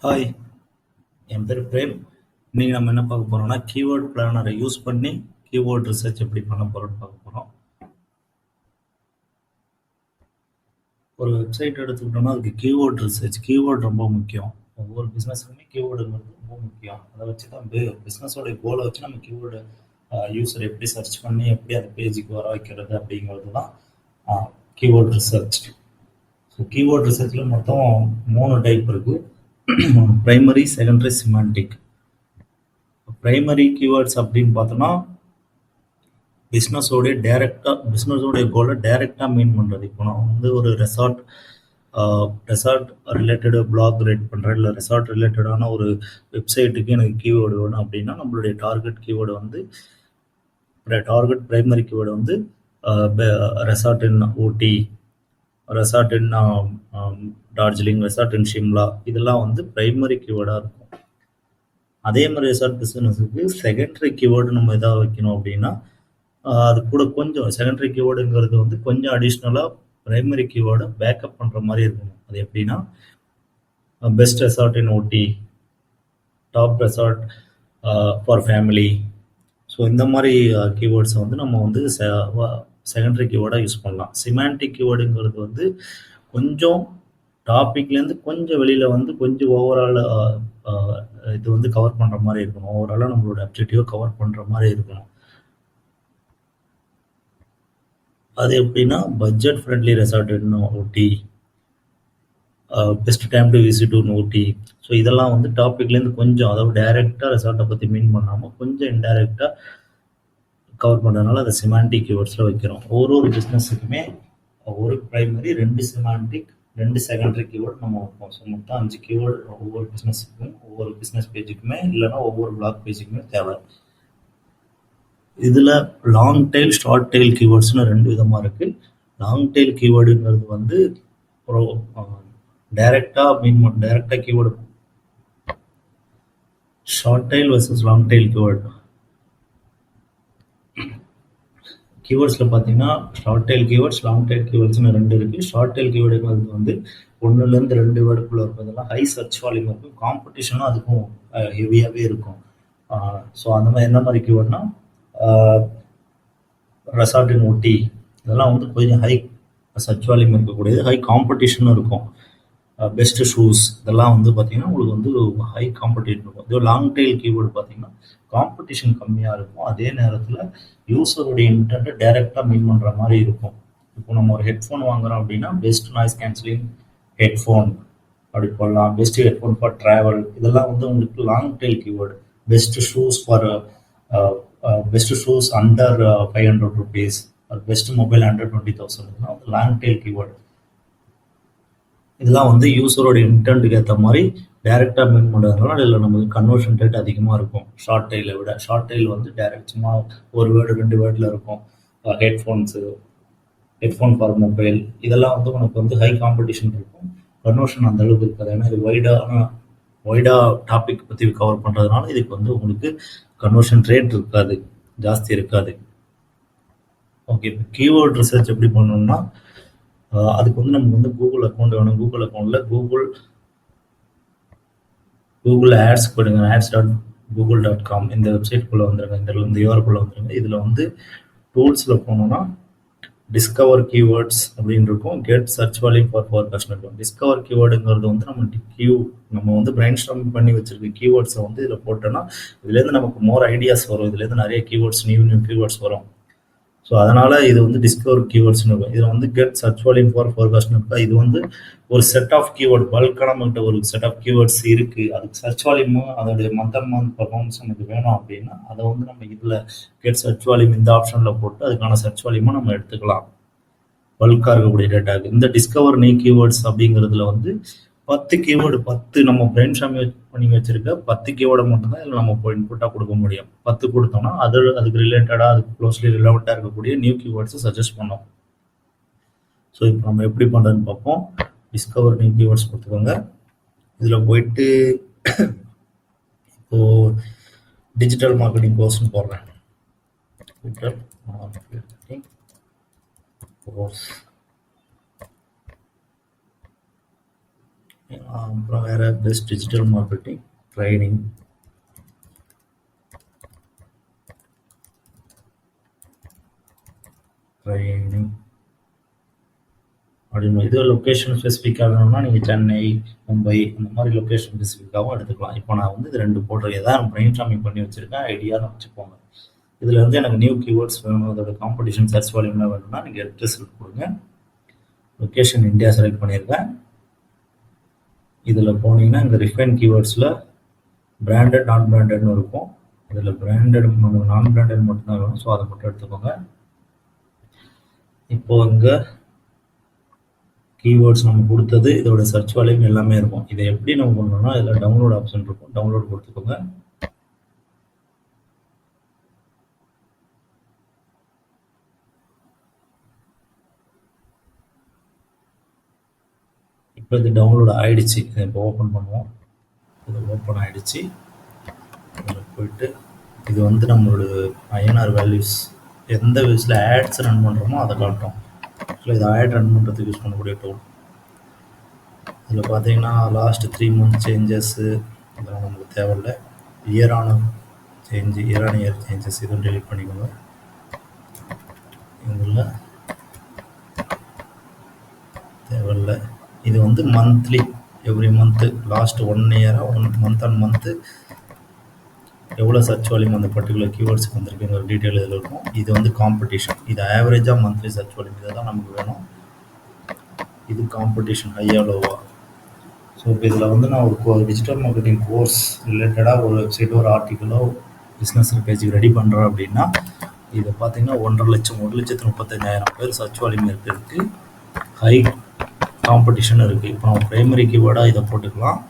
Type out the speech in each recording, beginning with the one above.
Hi, என் பேர் frame. இன்னைக்கு நம்ம என்ன பார்க்க போறோம்னா கீவேர்ட் பிளானரை யூஸ் பண்ணி கீவேர்ட் ரிசர்ச் எப்படி பண்ண போறோம்னு பார்க்க போறோம். ஒரு வெப்சைட் எடுத்துக்கிட்டோம்னா அதுக்கு கீவேர்ட் ரிசர்ச் கீவேர்ட் ரொம்ப முக்கியம். ஒவ்வொரு பிஸ்னஸுக்குமே கீவேர்டுங்கிறது ரொம்ப முக்கியம். அதை வச்சு தான் பிஸ்னஸோடைய கோலை வச்சு நம்ம கீவேர்டு யூஸர் எப்படி சர்ச் பண்ணி எப்படி அந்த பேஜுக்கு வர வைக்கிறது அப்படிங்கிறது தான் கீவேர்ட் ரிசர்ச். ஸோ கீவேர்ட் ரிசர்ச்சில் மொத்தம் 3 டைப் இருக்குது. Primary, secondary, semantic. Primary keywords அப்படின்னு பார்த்தோம்னா பிஸ்னஸோடைய கோலை டைரெக்டாக மீன் பண்ணுறது. இப்போ நான் வந்து ஒரு ரெசார்ட் ரிலேட்டடு பிளாக் ரைட் பண்ணுறேன், இல்லை ரெசார்ட் ரிலேட்டடான ஒரு வெப்சைட்டுக்கு எனக்கு கீவேர்டு வேணும் அப்படின்னா நம்மளுடைய டார்கெட் பிரைமரி கீவேர்டு வந்து ரெசார்ட் இன் ஊட்டி, ரெசார்ட் இன் டார்ஜிலிங், ரெசார்ட் இன் ஷிம்லா, இதெல்லாம் வந்து பிரைமரி கீவேர்டாக இருக்கும். அதே மாதிரி ரெசார்ட் பிஸ்னஸுக்கு செகண்டரி கீவேர்டு நம்ம எதாவது வைக்கணும் அப்படின்னா அது கூட கொஞ்சம் செகண்டரி கீவேர்டுங்கிறது வந்து கொஞ்சம் அடிஷ்னலாக பிரைமரி கீவேர்டை பேக்கப் பண்ணுற மாதிரி இருக்கணும். அது எப்படின்னா best resort in Ooty, top resort for family. So இந்த மாதிரி கீவேர்ட்ஸை வந்து நம்ம வந்து செகண்டரி கீவேர்டாக யூஸ் பண்ணலாம். சிமான்டிக் கீவேர்டுங்கிறது வந்து கொஞ்சம் டாபிக்லேருந்து கொஞ்சம் வெளியில் வந்து கொஞ்சம் ஓவரால் இது வந்து கவர் பண்ணுற மாதிரி இருக்கணும். ஓவராலாக நம்மளோட அப்ஜெக்டிவை கவர் பண்ணுற மாதிரி இருக்கணும். அது எப்படின்னா budget friendly resort in Ooty, best time to visit in Ooty. So இதெல்லாம் வந்து டாபிக்லேருந்து கொஞ்சம், அதாவது டைரெக்டாக ரெசார்ட்டை பற்றி மீன் பண்ணாமல் கொஞ்சம் இன்டைரக்டாக கவர் பண்ணுறதுனால அதை சிமான்டிக் கீவேர்ட்ஸில் வைக்கிறோம். ஒரு பிஸ்னஸுக்குமே ஒரு பிரைமரி, 2 சிமான்டிக், 2 செகண்டரி கீவேர்டு நம்ம வைப்போம். ஸோ மொத்தம் 5 கீவேர்டு ஒவ்வொரு பிஸ்னஸுக்கும், ஒவ்வொரு பிஸ்னஸ் பேஜுக்குமே, இல்லைன்னா ஒவ்வொரு பிளாக் பேஜுக்குமே தேவை. இதில் லாங் டெயில், ஷார்ட் டெயில் கீவேர்ட்ஸ்னு 2 விதமாக இருக்குது. லாங் டெயில் கீவேர்டுங்கிறது வந்து டைரெக்டாக keyword. Short tail versus long tail கீவேர்ட்ஸில் பார்த்தீங்கன்னா short tail keywords, long tail கீவேர்ட்ஸ்னு 2 இருக்குது. ஷார்ட் டெயில் கீவேர்டுங்கிறது வந்து 1லேருந்து 2 வேர்டுக்குள்ளே இருப்பதெல்லாம் ஹை சர்ச் வால்யூம் இருக்கும், காம்படிஷனும் அதுக்கும் ஹெவியாகவே இருக்கும். ஸோ அந்த மாதிரி என்ன மாதிரி கீவேர்ட்னா ரெசார்ட் இன் ஊட்டி, இதெல்லாம் வந்து கொஞ்சம் ஹை சர்ச் வால்யூம் இருக்கக்கூடியது, ஹை காம்படிஷனும் இருக்கும். பெஸ்ட் ஷூஸ், இதெல்லாம் வந்து பார்த்தீங்கன்னா உங்களுக்கு வந்து ஹை காம்படிஷன் இருக்கும். இதோ லாங் டெயில் கீவேர்டு பார்த்தீங்கன்னா காம்படிஷன் கம்மியாக இருக்கும், அதே நேரத்தில் யூஸருடைய இன்டென்ட்டை டைரெக்டாக மீன் பண்ணுற மாதிரி இருக்கும். இப்போ நம்ம ஒரு ஹெட்ஃபோன் வாங்குறோம் அப்படின்னா பெஸ்ட் நாய்ஸ் கேன்சலிங் ஹெட்ஃபோன் அப்படி போடலாம், பெஸ்ட் ஹெட்ஃபோன் ஃபார் ட்ராவல், இதெல்லாம் வந்து உங்களுக்கு long tail keyword. Best shoes under 500 rupees, best mobile under 20,000, long tail keyword. இதெல்லாம் வந்து யூஸரோட இன்டென்ட்டுக்கு ஏற்ற மாதிரி டைரெக்டாக மீன் பண்ணுறதுனால இதில் நமக்கு கன்வர்ஷன் ரேட் அதிகமாக இருக்கும் ஷார்ட் டெயிலை விட. ஷார்ட் டெயில் வந்து டைரெக்ட் சும்மா ஒரு வேர்டு 2 வேர்டில் இருக்கும். ஹெட்ஃபோன் ஃபார் மொபைல், இதெல்லாம் வந்து உனக்கு வந்து ஹை காம்படிஷன் இருக்கும், கன்வர்ஷன் அந்த அளவுக்கு இருக்காது. ஏன்னா இது வைடாக டாபிக் பற்றி கவர் பண்ணுறதுனால இதுக்கு வந்து உங்களுக்கு கன்வர்ஷன் ரேட் இருக்காது, ஜாஸ்தி இருக்காது. ஓகே, இப்போ கீவேர்ட் ரிசர்ச் எப்படி பண்ணணும்னா அதுக்கு வந்து நமக்கு வந்து கூகுள் அக்கௌண்ட் வேணும். கூகுள் அக்கௌண்ட்டில் கூகுள் ஆட்ஸ் போடுங்க, ads.google.com, இந்த வெப்சைட்குள்ளே வந்துடுங்க, இந்த யூஆர்க்குள்ளே வந்துடுங்க. இதில் வந்து டூல்ஸில் போனோம்னா டிஸ்கவர் கீவேர்ட்ஸ் அப்படின்னு இருக்கும், get search volume for forecast இருக்கும். டிஸ்கவர் கீவேர்டுங்கிறது வந்து நம்ம வந்து பிரைன் ஸ்டார்மிங் பண்ணி வச்சிருக்க கீவேர்ட்ஸை வந்து இதில் போட்டோன்னா இதுலேருந்து நமக்கு மோர் ஐடியாஸ் வரும், இதுலேருந்து நிறைய கீவேர்ட்ஸ், நியூ கீவேர்ட்ஸ் வரும். ஸோ அதனால் இது வந்து டிஸ்கவர் கீவேர்ட்ஸ்னு இருக்கும். இதில் வந்து கெட் சர்ச் வால்யூம் ஃபார் ஃபோர்காஸ்ட்னு இருக்கா, இது வந்து ஒரு செட் ஆஃப் கீவேர்டு, பல்காக நம்மகிட்ட ஒரு செட் ஆஃப் கீவேர்ட்ஸ் இருக்குது. அதுக்கு சர்ச் வால்யூமும் அதோடைய மந்த் பர்ஃபார்மன்ஸ் நமக்கு வேணும் அப்படின்னா அதை வந்து நம்ம இதில் கெட் சர்ச் வால்யூம் இந்த ஆப்ஷனில் போட்டு அதுக்கான சர்ச் வால்யூமும் நம்ம எடுத்துக்கலாம், பல்காக இருக்கக்கூடிய டேட்டாக்கு. இந்த டிஸ்கவர் நியூ கீவேர்ட்ஸ் அப்படிங்கிறதுல வந்து 10 கீவேர்டு, 10 நம்ம பிரெயின் ஸ்டார்மிங் பண்ணி வச்சிருக்க 10 கீவேர்டை மட்டும்தான் இதில் நம்ம இப்போ இன்புட்டாக கொடுக்க முடியும். 10 கொடுத்தோம்னா அதுக்கு ரிலேட்டடாக, அதுக்கு க்ளோஸ்லி ரிலவெண்ட்டாக இருக்கக்கூடிய நியூ கீவேர்ட்ஸை சஜஸ்ட் பண்ணோம். ஸோ இப்போ நம்ம எப்படி பண்ணுறதுன்னு பார்ப்போம். டிஸ்கவர் நியூ கீவேர்ட்ஸ் கொடுத்துக்கோங்க. இதில் போயிட்டு இப்போது டிஜிட்டல் மார்க்கெட்டிங் கோர்ஸ்னு போடுறேன். டிஜிட்டல் மார்க்கெட்டிங் கோர்ஸ் அப்புறம் வேறு பெஸ்ட் டிஜிட்டல் மார்க்கெட்டிங் ட்ரைனிங், அப்படின்னு இது லொக்கேஷன் ஸ்பெசிஃபிக்காக வேணும்னா நீங்கள் சென்னை, மும்பை அந்த மாதிரி லொக்கேஷன் ஸ்பெசிஃபிக்காகவும் எடுத்துக்கலாம். இப்போ நான் வந்து இது 2 போட்டிருக்கேன். ஏதாவது பிரெயின் ஸ்டார்மிங் பண்ணி வச்சுருக்கேன், ஐடியான்னு வச்சுக்கோங்க. இதில் வந்து எனக்கு நியூ கீவேர்ட்ஸ் வேணும், அதோட காம்படிஷன் சர்ச் வால்யூம்லாம் வேணும்னா நீங்கள் கெட் ரிசல்ட் கொடுங்க. லொக்கேஷன் இந்தியா செலக்ட் பண்ணியிருக்கேன். இதில் போனீங்கன்னா இந்த ரிஃபைன் கீவேர்ட்ஸில் பிராண்டட் நான் பிராண்டட்னு இருக்கும். இதில் பிராண்டட் நான் பிராண்டட் மட்டும்தான் வேணும், ஸோ அதை மட்டும் எடுத்துக்கோங்க. இப்போ இங்கே கீவேர்ட்ஸ் நம்ம கொடுத்தது, இதோட சர்ச் வால்யூம் எல்லாமே இருக்கும். இதை எப்படி நம்ம பண்ணணும்னா இதில் டவுன்லோட் ஆப்ஷன் இருக்கும், டவுன்லோட் கொடுத்துக்கோங்க. இப்போ இது டவுன்லோட் ஆகிடுச்சு. இதை இப்போ ஓப்பன் பண்ணுவோம். இது ஓப்பன் ஆகிடுச்சு. இதில் போயிட்டு இது வந்து நம்மளோட ஐஎன்ஆர் வேல்யூஸ் எந்த வேஸில் ஆட்ஸ் ரன் பண்ணுறோமோ அதை காட்டும். ஆக்சுவலாக இது ஆட் ரன் பண்ணுறதுக்கு யூஸ் பண்ணக்கூடிய டூல். இதில் பார்த்தீங்கன்னா லாஸ்ட் 3 month சேஞ்சஸ்ஸு இதெல்லாம் நமக்கு தேவையில்லை. இயர் ஆன் இயர் சேஞ்சஸ் இதுவும் டெலிட் பண்ணிக்கோங்க. இதில் தேவையில்லை. இது வந்து மந்த்லி, எவ்ரி மந்த்து லாஸ்ட் 1 இயராக மந்த் ஆன் மந்த்து எவ்வளோ சர்ச் வால்யூம் அந்த பர்டிகுலர் கீவேர்ட்ஸுக்கு வந்திருக்குங்கிற டீட்டெயில் இதில் இருக்கும். இது வந்து காம்படிஷன், இது ஆவரேஜாக மந்த்லி சர்ச் வால்யூம், இதை தான் நமக்கு வேணும். இது காம்படிஷன் ஹையா லோவா. ஸோ இப்போ இதில் வந்து நான் ஒரு டிஜிட்டல் மார்க்கெட்டிங் கோர்ஸ் ரிலேட்டடாக ஒரு வெப்சைட்டோ ஒரு ஆர்டிக்கலோ பிஸ்னஸ் பேஜுக்கு ரெடி பண்ணுறோம் அப்படின்னா இதை பார்த்தீங்கன்னா 1,35,000 பேர் சர்ச் வால்யூம் இருக்கிறதுக்கு ஹை காம்படிஷன் இருக்குது. இப்போ நம்ம ப்ரைமரி கீவேர்டாக இதை போட்டுக்கலாம்.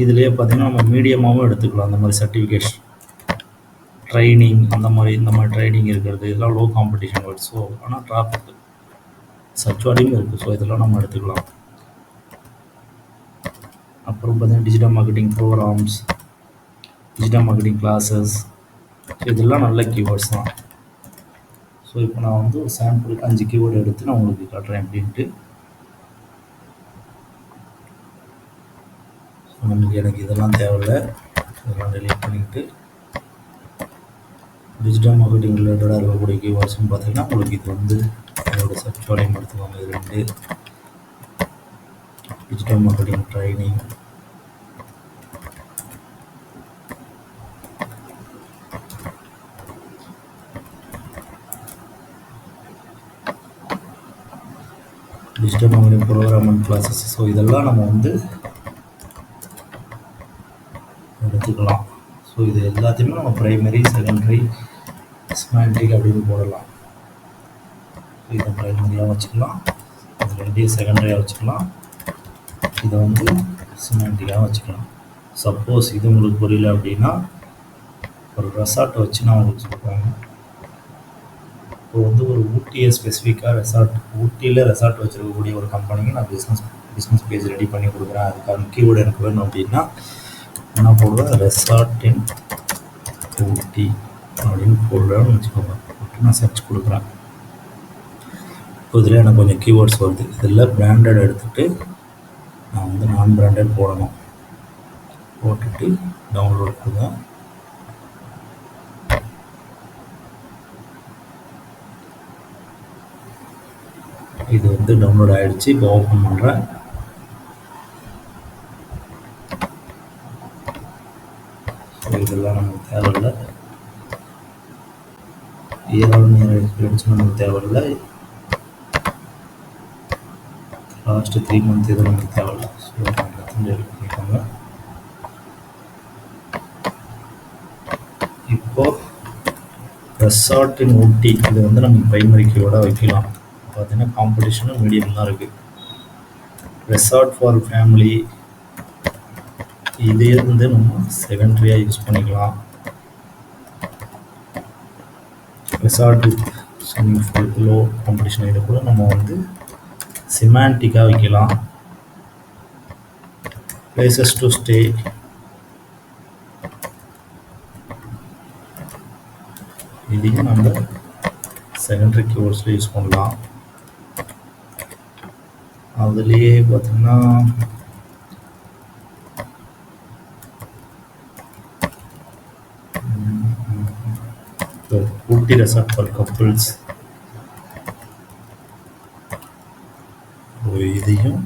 இதுலேயே பார்த்தீங்கன்னா நம்ம மீடியமாகவும் எடுத்துக்கலாம். அந்த மாதிரி சர்டிஃபிகேஷன் ட்ரைனிங் இந்த மாதிரி ட்ரைனிங் இருக்கிறது இதெல்லாம் லோ காம்படிஷன் வேர்ட்ஸ். ஸோ ஆனால் டிராஃபிக் சர்ச் வால்யூம் இருக்குது. ஸோ இதெல்லாம் நம்ம எடுத்துக்கலாம். அப்புறம் பார்த்தீங்கன்னா digital marketing programs, digital marketing classes, இதெல்லாம் நல்ல கீவேர்ட்ஸ் தான். ஸோ இப்போ நான் வந்து ஒரு சாம்பிள் 5 கீவேர்டு எடுத்து நான் உங்களுக்கு காட்டுறேன் அப்படின்ட்டு. நமக்கு எனக்கு இதெல்லாம் தேவையில்லை, இதெல்லாம் டெலீட் பண்ணிக்கிட்டு டிஜிட்டல் மார்க்கெட்டிங் ரிலேட்டடாக இருக்கக்கூடிய கீவேர்ட்ஸ்னு பார்த்தீங்கன்னா உங்களுக்கு இது வந்து என்னோட சர்ச் வால்யூம் எடுத்துக்கோங்க. இது 2 digital marketing training, digital marketing program and classes. So இதெல்லாம் நம்ம வந்து எடுத்துக்கலாம். ஸோ இது எல்லாத்தையுமே நம்ம ப்ரைமரி, செகண்டரி, சிமெண்டிக் அப்படின்னு போடலாம். இதை ப்ரைமரியாக வச்சுக்கலாம், இது 2 செகண்டரியாக வச்சுக்கலாம், இதை வந்து சிமெண்டிக்காக வச்சுக்கலாம். சப்போஸ் இது உங்களுக்கு புரியல அப்படின்னா ஒரு ரெசார்ட்டை வச்சு நான் உங்களுக்கு சொல்லுவாங்க. இப்போ வந்து ஒரு ஊட்டியை ஸ்பெசிஃபிக்காக ஊட்டியில் ரெசார்ட் வச்சுருக்கக்கூடிய ஒரு கம்பெனிக்கு நான் பிஸ்னஸ் பேஜ் ரெடி பண்ணி கொடுக்குறேன். அதுக்கான கீவேர்டு எனக்கு வேணும் அப்படின்னா நான் போடுவேன் ரெசார்ட் இன் ஊட்டி அப்படின்னு போடுறேன்னு வச்சுக்கோங்க. நான் சர்ச் கொடுக்குறேன். இப்போ இதில் எனக்கு கொஞ்சம் கீவேர்ட்ஸ் வருது. இதில் பிராண்டட் எடுத்துகிட்டு நான் வந்து நான் பிராண்டட் போடணும். போட்டுட்டு டவுன்லோட் கொடுங்க. இது வந்து டவுன்லோட் ஆகிடுச்சு. இப்போ ஓப்பன் பண்ணுறேன். இதெல்லாம் நமக்கு தேவையில்லை. இயர் எக்ஸ்பீரியன்ஸ் நமக்கு தேவையில்லை. லாஸ்ட்டு 3 month இது நமக்கு தேவையில்லை. ஸோ எல்லாத்தையும் பண்ணிக்கோங்க. இப்போது ரெசார்ட் இன் ஊட்டி இது வந்து நம்ம ப்ரைமரி கீவேர்டாக வைக்கலாம். பார்த்தீங்கன்னா காம்படிஷனும் மீடியம் தான் இருக்குது. ரெசார்ட் ஃபார் ஃபேமிலி இதே வந்து நம்ம செகண்டரியாக யூஸ் பண்ணிக்கலாம். Resort with swimming pool low competition இதை கூட நம்ம வந்து சிமாண்டிக்காக வைக்கலாம். பிளேசஸ் டு ஸ்டே இதையும் நம்ம செகண்டரி கீவேர்ட்ஸில் யூஸ் பண்ணலாம். அதுலேயே பார்த்தீங்கன்னா ஊட்டி ரெசார்ட் ஃபார் கப்புள்ஸ், இதையும்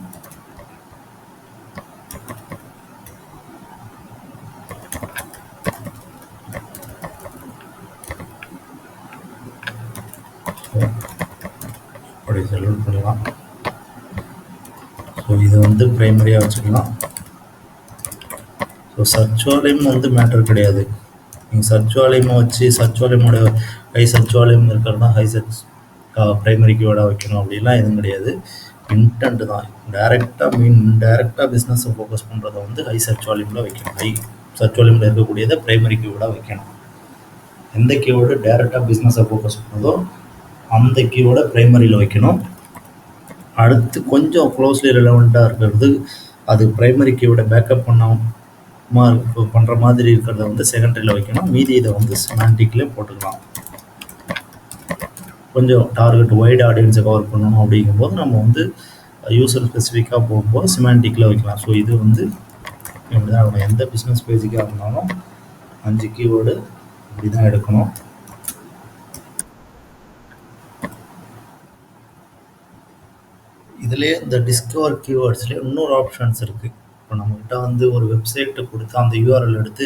அப்படி செலக்ட் பண்ணலாம். ஸோ இதை வந்து ப்ரைமரியாக வச்சுக்கலாம். ஸோ சர்ச் வால்யூம் வந்து மேட்டர் கிடையாது. நீங்கள் சர்ச் வால்யூமை வச்சு சர்ச் வால்யூமோட ஹை சர்ச் வால்யூம் இருக்கிறது தான் ஹை சர்ச் ப்ரைமரி கீவேர்டாக வைக்கணும் அப்படிலாம் எதுவும் கிடையாது. இன்டென்ட் தான். டைரெக்டாக பிஸ்னஸை ஃபோக்கஸ் பண்ணுறத வந்து ஹை சர்ச் வால்யூமில் வைக்கணும். ஹை சர்ச் வால்யூமில் இருக்கக்கூடியதை ப்ரைமரி கீவேர்டாக வைக்கணும். எந்த கீவேர்டு டைரெக்டாக பிஸ்னஸை ஃபோக்கஸ் பண்ணுறதோ அந்த கீவேர்டை ப்ரைமரியில் வைக்கணும். அடுத்து கொஞ்சம் க்ளோஸ்லி ரிலவெண்ட்டாக இருக்கிறது, அது ப்ரைமரி கீவேர்டை பேக்கப் பண்ணுற மாதிரி இருக்கிறத வந்து செகண்டரியில் வைக்கணும். மீதி இதை வந்து செமாண்டிக்லேயே போட்டுக்கலாம். கொஞ்சம் டார்கெட் வைட் ஆடியன்ஸை கவர் பண்ணணும் அப்படிங்கும்போது நம்ம வந்து யூசர் ஸ்பெசிஃபிக்காக போகும்போது செமாண்டிக்கில் வைக்கலாம். ஸோ இது வந்து இப்படி தான் இருக்கணும். எந்த பிஸ்னஸ் பேஜுக்காக இருந்தாலும் 5 கீவேர்டு இப்படி தான் எடுக்கணும். இதுலேயே இந்த டிஸ்கவர் கீவேர்ட்ஸ்லேயே இன்னொரு ஆப்ஷன்ஸ் இருக்குது. இப்போ நம்மகிட்ட வந்து ஒரு வெப்சைட்டை கொடுத்து அந்த யூஆர்எல் எடுத்து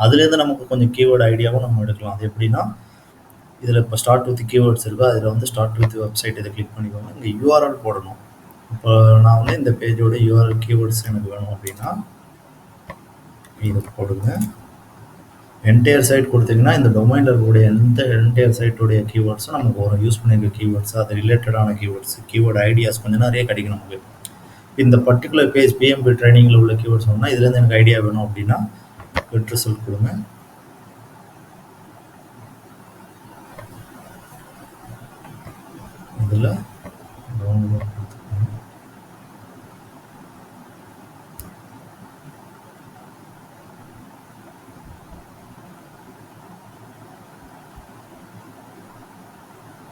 அதுலேருந்து நமக்கு கொஞ்சம் கீவேர்டு ஐடியாவும் நம்ம எடுக்கலாம். அது எப்படின்னா, இதில் இப்போ ஸ்டார்ட் வித் கீவேர்ட்ஸ் இருக்கோ, அதில் வந்து ஸ்டார்ட் வித் வெப்சைட் இதை கிளிக் பண்ணிக்கோங்க. இங்கே யூஆர்எல் போடணும். இப்போ நான் வந்து இந்த பேஜோட யூஆர்எல் கீவேர்ட்ஸ் எனக்கு வேணும் அப்படின்னா இதை போடுங்க. என்டையர் சைட் கொடுத்தீங்கன்னா இந்த டொமைனில் இருக்கக்கூடிய என்டையர் சைட்டோடைய கீவேர்ட்ஸும் நமக்கு ஒரு யூஸ் பண்ணியிருக்க கீவேர்ட்ஸ், அது ரிலேட்டடான கீவேர்ட்ஸ், கீவேர்டு ஐடியாஸ் கொஞ்சம் நிறைய கிடைக்கும் நமக்கு. இந்த பர்டிகுலர் பேஜ் பிஎம்பி ட்ரைனிங்கில் உள்ள கீவேர்ட்ஸ் சொன்னால் இதுலேருந்து எனக்கு ஐடியா வேணும் அப்படின்னா கெட் ரிசல்ட் கொடுங்க. இதில் டவுன்லோட் கொடுத்துக்கோங்க.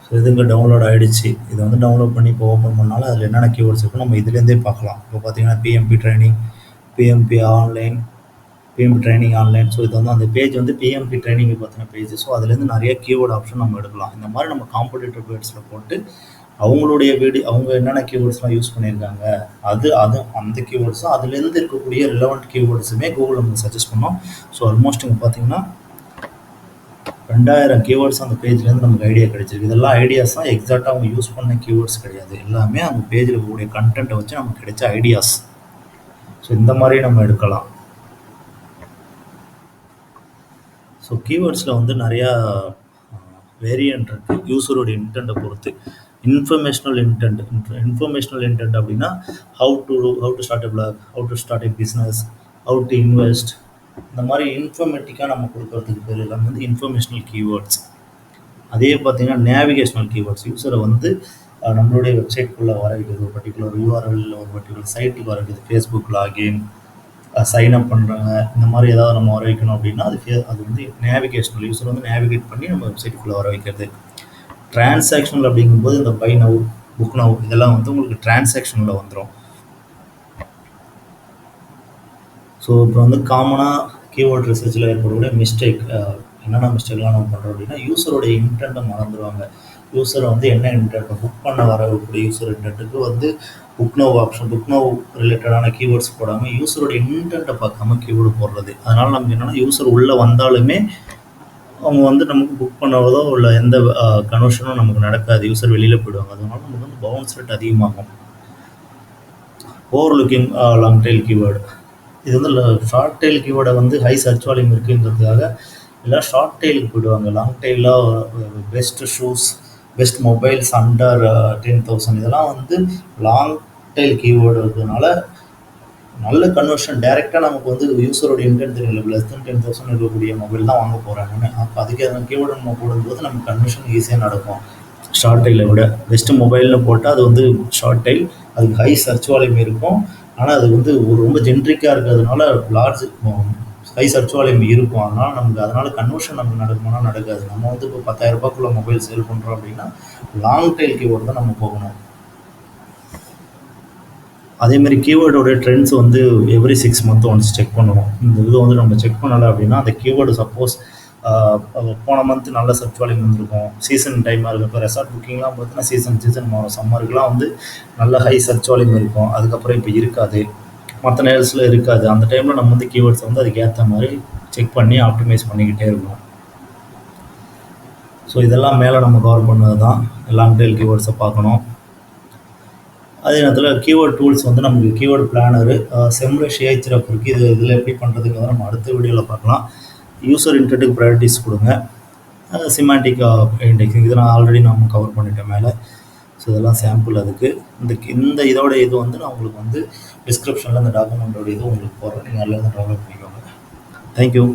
ஸோ இது இங்கே டவுன்லோட் ஆகிடுச்சு. இதை வந்து டவுன்லோட் பண்ணி இப்போ ஓப்பன் பண்ணாலும் அதில் என்னென்ன கீவேர்ட்ஸ் இருக்குன்னு நம்ம இதுலேருந்தே பார்க்கலாம். இப்போ பார்த்தீங்கன்னா PMP training, PMP online, PMP training online. So இது வந்து அந்த பேஜ் வந்து பிஎம்பி ட்ரைனிங் பார்த்தின பேஜ். ஸோ அதுலேருந்து நிறைய கீவேர்டு ஆப்ஷன் நம்ம எடுக்கலாம். இந்த மாதிரி நம்ம காம்படிட்டிவ் பேட்ஸில் போட்டு அவங்களுடைய அவங்க என்னென்ன கீவேர்ட்ஸ்லாம் யூஸ் பண்ணியிருக்காங்க அது அந்த கீவேர்ட்ஸும் அதுலேருந்து இருக்கக்கூடிய ரிலவெண்ட் கீவேர்ட்ஸுமே கூகுள் நமக்கு சஜஸ்ட் பண்ணோம். ஸோ ஆல்மோஸ்ட் இங்கே பார்த்தீங்கன்னா 2000 கீவேர்ட்ஸ் அந்த பேஜ்லேருந்து நமக்கு ஐடியா கிடைச்சிருக்கு. இதெல்லாம் ஐடியாஸ் தான், எக்ஸாக்டாக அவங்க யூஸ் பண்ண கீவேர்ட்ஸ் கிடையாது. எல்லாமே அந்த பேஜில் இருக்கக்கூடிய கண்டென்ட்டை வச்சு நமக்கு கிடைச்ச ஐடியாஸ். ஸோ இந்த மாதிரி நம்ம எடுக்கலாம். ஸோ கீவேர்ட்ஸில் வந்து நிறையா வேரியன்ட் இருக்குது யூஸரோட இன்டென்ட்டை பொறுத்து. இன்ஃபர்மேஷ்னல் இன்டென்ட் அப்படின்னா how to start a blog, how to start a business, how to invest, இந்த மாதிரி இன்ஃபர்மேட்டிக்காக நம்ம கொடுக்கறதுக்கு பேர் எல்லாமே வந்து இன்ஃபர்மேஷ்னல் கீவேர்ட்ஸ். அதே பார்த்தீங்கன்னா நேவிகேஷனல் கீவேர்ட்ஸ், யூஸரை வந்து நம்மளுடைய வெப்சைட்குள்ளே வர வைக்கிறது, ஒரு பர்டிகுலர் யூஆர்எல், ஒரு பர்டிகுலர் சைட்டுக்கு வர வைக்கிறது, ஃபேஸ்புக் லாகின், சைன்அப் பண்ணுறாங்க, இந்த மாதிரி ஏதாவது நம்ம வர வைக்கணும் அப்படின்னா அது வந்து நேவிகேஷனல், யூஸர் வந்து நேவிகேட் பண்ணி நம்ம வெப்சைட்டுக்குள்ளே வர வைக்கிறது. டிரான்சாக்ஷனல் அப்படிங்கும்போது இந்த பை நவ், புக் நவ் இதெல்லாம் வந்து உங்களுக்கு டிரான்சாக்ஷனில் வந்துடும். ஸோ இப்போ வந்து காமனாக கீவேர்ட் ரிசர்ச்சில் ஏற்படக்கூடிய மிஸ்டேக், என்னென்ன மிஸ்டேக்லாம் நம்ம பண்ணுறோம் அப்படின்னா யூஸரோடைய இன்டென்ட்டை மறந்துடுவாங்க. யூஸரை வந்து என்ன இன்டென்ட் புக் பண்ண வரக்கூடிய யூஸர் இன்டென்ட்டுக்கு வந்து book now option, book now ரிலேட்டடான கீவேர்ட்ஸ் போடாமல் யூஸரோடைய இன்டென்ட்டை பார்க்காம கீவேர்டு போடுறது. அதனால் நமக்கு என்னென்னா யூஸர் உள்ளே வந்தாலுமே அவங்க வந்து நமக்கு புக் பண்ணவதோ உள்ள எந்த கன்வர்ஷனும் நமக்கு நடக்காது, யூஸர் வெளியில் போயிடுவாங்க. அதனால நமக்கு வந்து பவுன்ஸ் ரேட் அதிகமாகும். Over looking long tail keyword, இது வந்து ஷார்ட் டெயில் கீவேர்டை வந்து ஹை சர்ச் வால்யூம் இருக்குன்றதுக்காக எல்லாம் ஷார்ட் டெயிலுக்கு போயிடுவாங்க. லாங் டெயிலாக best shoes, best mobiles under 10,000 இதெல்லாம் வந்து லாங் டெயில் கீவேர்டு இருக்கிறதுனால நல்ல கன்வர்ஷன் டைரெக்டாக நமக்கு வந்து யூஸரோட இன்டென்ட் தெரியல. லெஸ் தென் 10,000 இருக்கக்கூடிய மொபைல் தான் வாங்க போகிறாங்கன்னு. அப்போ அதுக்கு அந்த கீவேர்டு நம்ம போடும்போது நமக்கு கன்வர்ஷன் ஈஸியாக நடக்கும். ஷார்ட் டெயிலை விட பெஸ்ட்டு மொபைலில் போட்டால் அது வந்து ஷார்ட் டெயில், அதுக்கு ஹை சர்ச் வால்யூம் இருக்கும். ஆனால் அது வந்து ரொம்ப ஜென்ரிக்காக இருக்கிறதுனால லார்ஜ் ஹை சர்ச் வால்யூம் இருக்கும். அதனால் கன்வர்ஷன் நமக்கு நடக்குமானா நடக்காது. நம்ம வந்து இப்போ 10,000 ரூபாய்க்குள்ள மொபைல் சேல் பண்ணுறோம் அப்படின்னா லாங் டெயில் கீவேர்டு தான் நம்ம போகணும். அதேமாரி கீவேர்டோட ட்ரெண்ட்ஸ் வந்து எவ்ரி 6 மந்த் ஒன்ஸ் செக் பண்ணணும். இந்த இது வந்து நம்ம செக் பண்ணலை அப்படின்னா அந்த கீவேர்டு சப்போஸ் போன மந்த் நல்ல சர்ச் வால்யூம் வந்திருக்கும், சீசன் டைமாக இருக்கும். இப்போ ரெசார்ட் புக்கிங்லாம் பார்த்தீங்கன்னா சீசன் மாறும். சம்மருக்குலாம் வந்து நல்ல ஹை சர்ச் வால்யூம் இருக்கும், அதுக்கப்புறம் இப்போ இருக்காது, மற்ற நேரத்தில் இருக்காது. அந்த டைமில் நம்ம வந்து கீவேர்ட்ஸ் வந்து அதுக்கு ஏற்ற மாதிரி செக் பண்ணி ஆப்டிமைஸ் பண்ணிக்கிட்டே இருக்கணும். ஸோ இதெல்லாம் மேலே நம்ம கவர் பண்ணது தான். லாங் டெயில் கீவேர்ட்ஸை பார்க்கணும். அதே நேரத்தில் கீவேர்ட் டூல்ஸ் வந்து நமக்கு கீவேர்டு பிளானரு, செம்ரஷ் ஏஹெச்எஃப் இருக்குது. இதில் எப்படி பண்ணுறதுங்கிறத நம்ம அடுத்த வீடியோவில் பார்க்கலாம். யூசர் இன்டர்ட்டுக்கு ப்ரையாரிட்டிஸ் கொடுங்க. சிமாண்டிக் இண்டெக்ஸிங் இது நான் ஆல்ரெடி நம்ம கவர் பண்ணிட்டேன் மேலே. ஸோ இதெல்லாம் சாம்பிள். அதுக்கு இந்த இதோட இது வந்து நான் உங்களுக்கு வந்து டிஸ்கிரிப்ஷனில் இந்த டாக்குமெண்ட்டோட இது உங்களுக்கு போடுறேன். நீங்கள் அதில் டவுன்லோட் பண்ணிக்கோங்க. தேங்க்யூ.